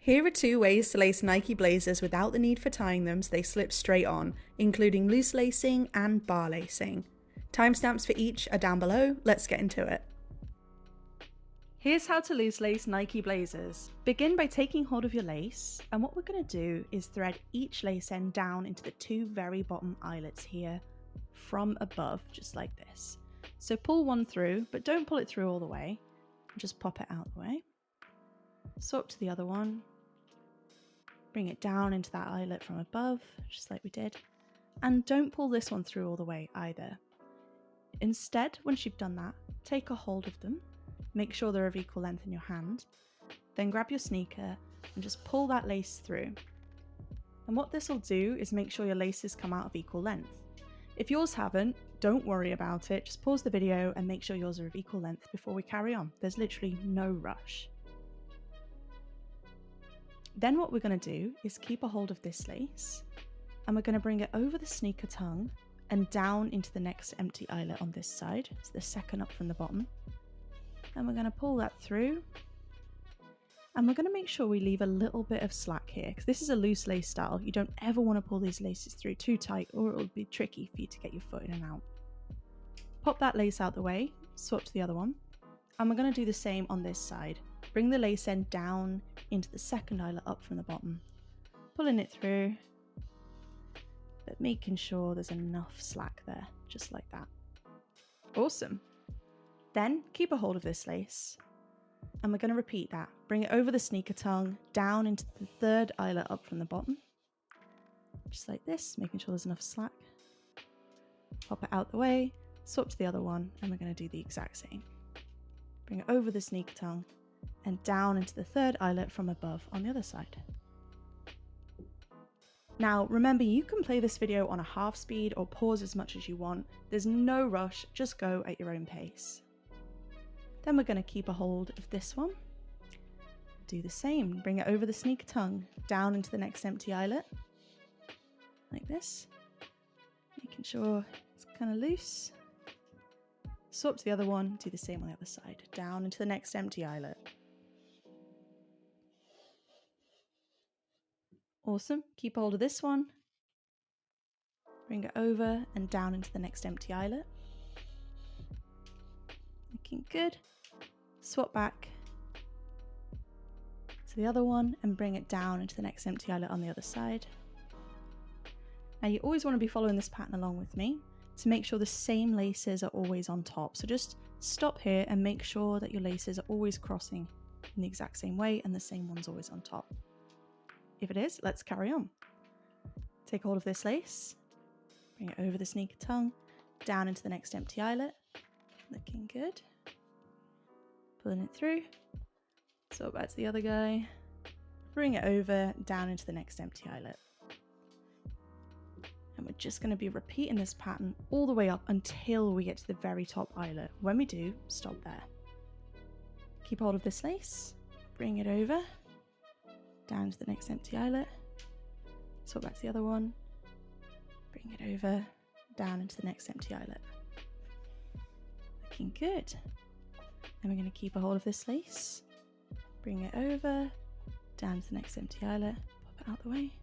Here are 2 ways to lace Nike Blazers without the need for tying them so they slip straight on, including loose lacing and bar lacing. Timestamps for each are down below, let's get into it. Here's how to loose lace Nike Blazers. Begin by taking hold of your lace, and what we're going to do is thread each lace end down into the 2 very bottom eyelets here from above, just like this. So pull one through, but don't pull it through all the way, just pop it out the way. Swap to the other one. Bring it down into that eyelet from above, just like we did. And don't pull this one through all the way either. Instead, once you've done that, take a hold of them, make sure they're of equal length in your hand, then grab your sneaker and just pull that lace through. And what this will do is make sure your laces come out of equal length. If yours haven't, don't worry about it, just pause the video and make sure yours are of equal length before we carry on. There's literally no rush. Then what we're going to do is keep a hold of this lace and we're going to bring it over the sneaker tongue and down into the next empty eyelet on this side. It's the second up from the bottom. And we're going to pull that through. And we're going to make sure we leave a little bit of slack here because this is a loose lace style. You don't ever want to pull these laces through too tight or it'll be tricky for you to get your foot in and out. Pop that lace out the way, swap to the other one. And we're going to do the same on this side. Bring the lace end down into the second eyelet up from the bottom, pulling it through, but making sure there's enough slack there, just like that. Awesome. Then keep a hold of this lace, and we're going to repeat that. Bring it over the sneaker tongue, down into the third eyelet up from the bottom, just like this, making sure there's enough slack. Pop it out the way, swap to the other one, and we're going to do the exact same. Bring it over the sneaker tongue, and down into the third eyelet from above on the other side. Now remember, you can play this video on a half speed or pause as much as you want. There's no rush, just go at your own pace. Then we're going to keep a hold of this one. Do the same, bring it over the sneaker tongue, down into the next empty eyelet, like this, making sure it's kind of loose. Swap to the other one, do the same on the other side, down into the next empty eyelet. Awesome, keep hold of this one, bring it over and down into the next empty eyelet. Looking good. Swap back to the other one and bring it down into the next empty eyelet on the other side. Now you always want to be following this pattern along with me to make sure the same laces are always on top. So just stop here and make sure that your laces are always crossing in the exact same way and the same one's always on top. If it is, let's carry on. Take hold of this lace, bring it over the sneaker tongue, down into the next empty eyelet. Looking good. Pulling it through. Swap back to the other guy. Bring it over, down into the next empty eyelet. And we're just going to be repeating this pattern all the way up until we get to the very top eyelet. When we do, stop there. Keep hold of this lace, bring it over, down to the next empty eyelet, swap back to the other one, bring it over, down into the next empty eyelet. Looking good. Then we're going to keep a hold of this lace, bring it over, down to the next empty eyelet, pop it out the way.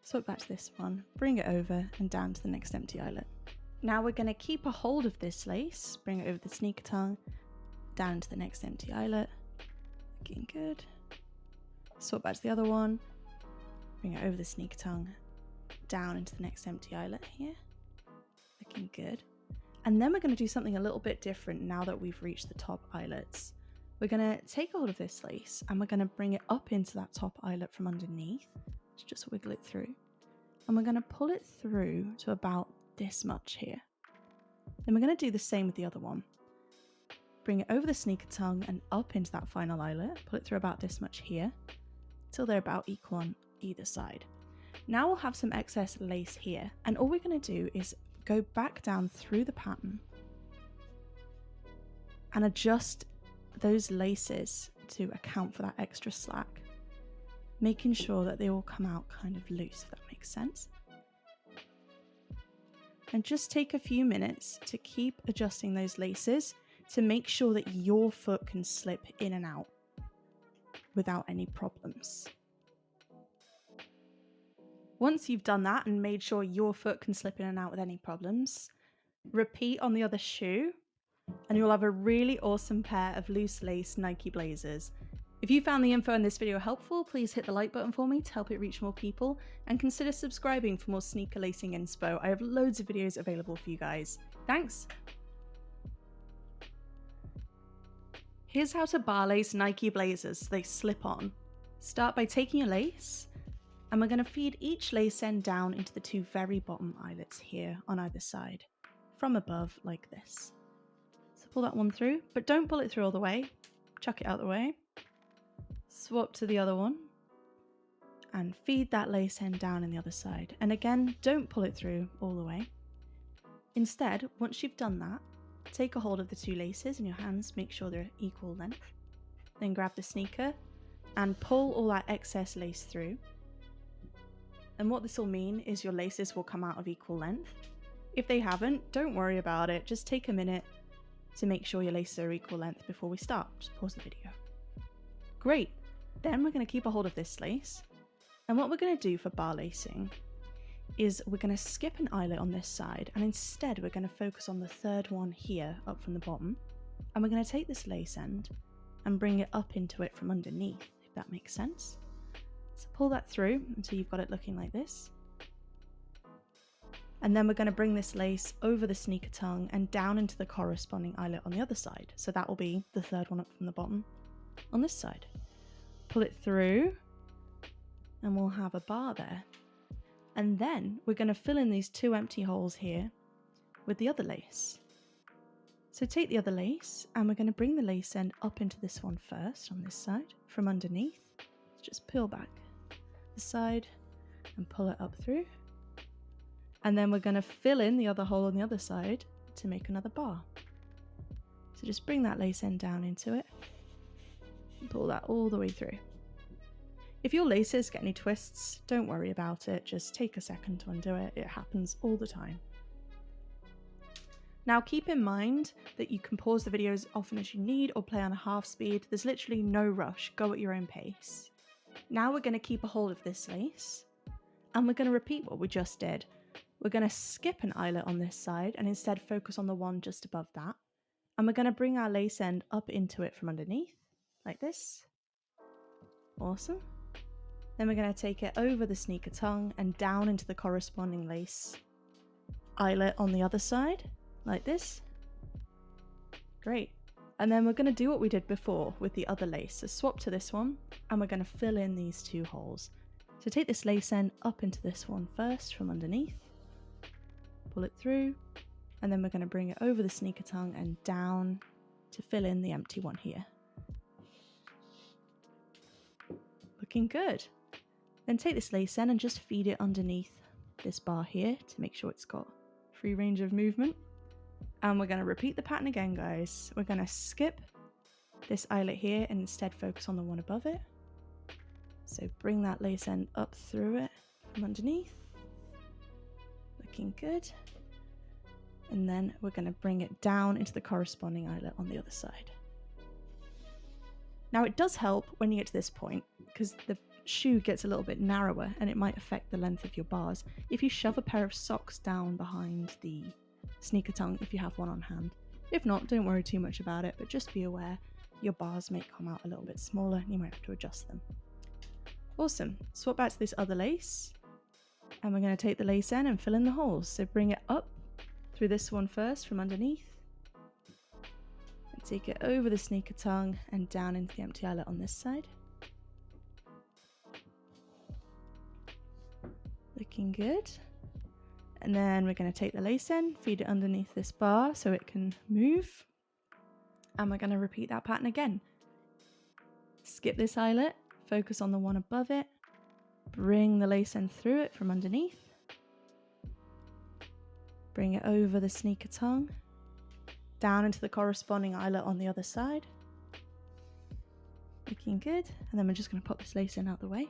Swap back to this one, bring it over and down to the next empty eyelet. Now we're going to keep a hold of this lace, bring it over the sneaker tongue, down to the next empty eyelet. Looking good. Swap back to the other one, bring it over the sneaker tongue, down into the next empty eyelet here. Looking good. And then we're going to do something a little bit different now that we've reached the top eyelets. We're going to take hold of this lace and we're going to bring it up into that top eyelet from underneath. Just wiggle it through, and we're going to pull it through to about this much here. Then we're going to do the same with the other one. Bring it over the sneaker tongue and up into that final eyelet, pull it through about this much here, till they're about equal on either side. Now we'll have some excess lace here, and all we're going to do is go back down through the pattern and adjust those laces to account for that extra slack, making sure that they all come out kind of loose, if that makes sense. And just take a few minutes to keep adjusting those laces to make sure that your foot can slip in and out. without any problems. Once you've done that and made sure your foot can slip in and out with any problems, repeat on the other shoe and you'll have a really awesome pair of loose lace Nike Blazers. If you found the info in this video helpful, please hit the like button for me to help it reach more people, and consider subscribing for more sneaker lacing inspo. I have loads of videos available for you guys. Thanks! Here's how to bar lace Nike Blazers so they slip on. Start by taking your lace, and we're going to feed each lace end down into the two very bottom eyelets here on either side, from above like this. So pull that one through, but don't pull it through all the way. Chuck it out the way. Swap to the other one and feed that lace end down in the other side. And again, don't pull it through all the way. Instead, once you've done that, take a hold of the two laces in your hands, make sure they're equal length. Then grab the sneaker and pull all that excess lace through. And what this will mean is your laces will come out of equal length. If they haven't, don't worry about it. Just take a minute to make sure your laces are equal length before we start. Just pause the video. Great. Then we're going to keep a hold of this lace, and what we're going to do for bar lacing is we're going to skip an eyelet on this side, and instead we're going to focus on the third one here up from the bottom, and we're going to take this lace end and bring it up into it from underneath, if that makes sense. So pull that through until you've got it looking like this, and then we're going to bring this lace over the sneaker tongue and down into the corresponding eyelet on the other side, so that will be the third one up from the bottom on this side. Pull it through and we'll have a bar there. And then we're going to fill in these two empty holes here with the other lace. So take the other lace and we're going to bring the lace end up into this one first on this side from underneath. Just peel back the side and pull it up through. And then we're going to fill in the other hole on the other side to make another bar. So just bring that lace end down into it. Pull that all the way through. If your laces get any twists, don't worry about it, just take a second to undo it. It happens all the time. Now keep in mind that you can pause the video as often as you need or play on a half speed. There's literally no rush, go at your own pace. Now we're going to keep a hold of this lace and we're going to repeat what we just did. We're going to skip an eyelet on this side and instead focus on the one just above that. And we're going to bring our lace end up into it from underneath. Like this. Awesome. Then we're going to take it over the sneaker tongue and down into the corresponding lace eyelet on the other side, like this. Great. And then we're going to do what we did before with the other lace. So swap to this one and we're going to fill in these two holes. So take this lace end up into this one first from underneath, pull it through, and then we're going to bring it over the sneaker tongue and down to fill in the empty one here. Looking good. Then take this lace end and just feed it underneath this bar here to make sure it's got free range of movement. And we're going to repeat the pattern again, guys. We're going to skip this eyelet here and instead focus on the one above it. So bring that lace end up through it from underneath. Looking good. And then we're going to bring it down into the corresponding eyelet on the other side. Now it does help when you get to this point because the shoe gets a little bit narrower and it might affect the length of your bars if you shove a pair of socks down behind the sneaker tongue if you have one on hand. If not, don't worry too much about it, but just be aware your bars may come out a little bit smaller and you might have to adjust them. Awesome. Swap back to this other lace and we're going to take the lace end and fill in the holes. So bring it up through this one first from underneath. Take it over the sneaker tongue and down into the empty eyelet on this side. Looking good. And then we're going to take the lace end, feed it underneath this bar so it can move. And we're going to repeat that pattern again. Skip this eyelet, focus on the one above it, bring the lace end through it from underneath. Bring it over the sneaker tongue, down into the corresponding eyelet on the other side. Looking good. And then we're just going to pop this lace in out the way.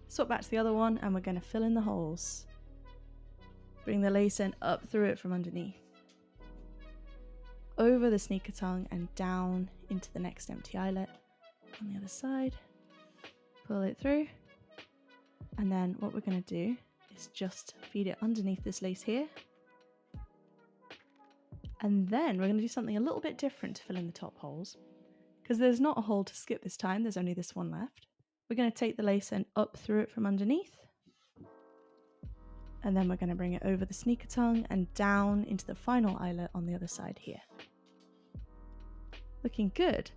Swap back to the other one and we're going to fill in the holes. Bring the lace end up through it from underneath. Over the sneaker tongue and down into the next empty eyelet. on the other side, pull it through, and then what we're going to do is just feed it underneath this lace here. And then we're going to do something a little bit different to fill in the top holes. Because there's not a hole to skip this time, there's only this one left. We're going to take the lace end up through it from underneath. And then we're going to bring it over the sneaker tongue and down into the final eyelet on the other side here. Looking good.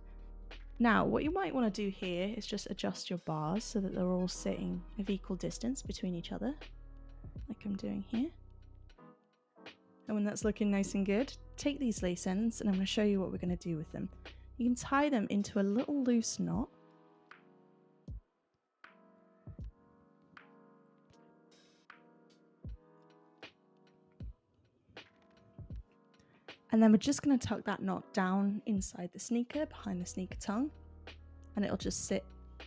Now, what you might want to do here is just adjust your bars so that they're all sitting of equal distance between each other, like I'm doing here. And when that's looking nice and good, take these lace ends and I'm going to show you what we're going to do with them. You can tie them into a little loose knot. And then we're just going to tuck that knot down inside the sneaker, behind the sneaker tongue, and it'll just sit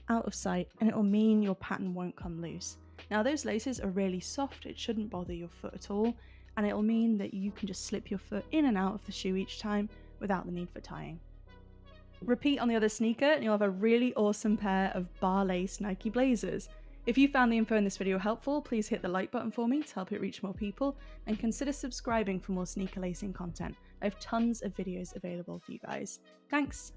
out of sight and it'll mean your pattern won't come loose. Now those laces are really soft, it shouldn't bother your foot at all, and it'll mean that you can just slip your foot in and out of the shoe each time without the need for tying. Repeat on the other sneaker and you'll have a really awesome pair of bar lace Nike Blazers. If you found the info in this video helpful, please hit the like button for me to help it reach more people, and consider subscribing for more sneaker lacing content. I have tons of videos available for you guys. Thanks!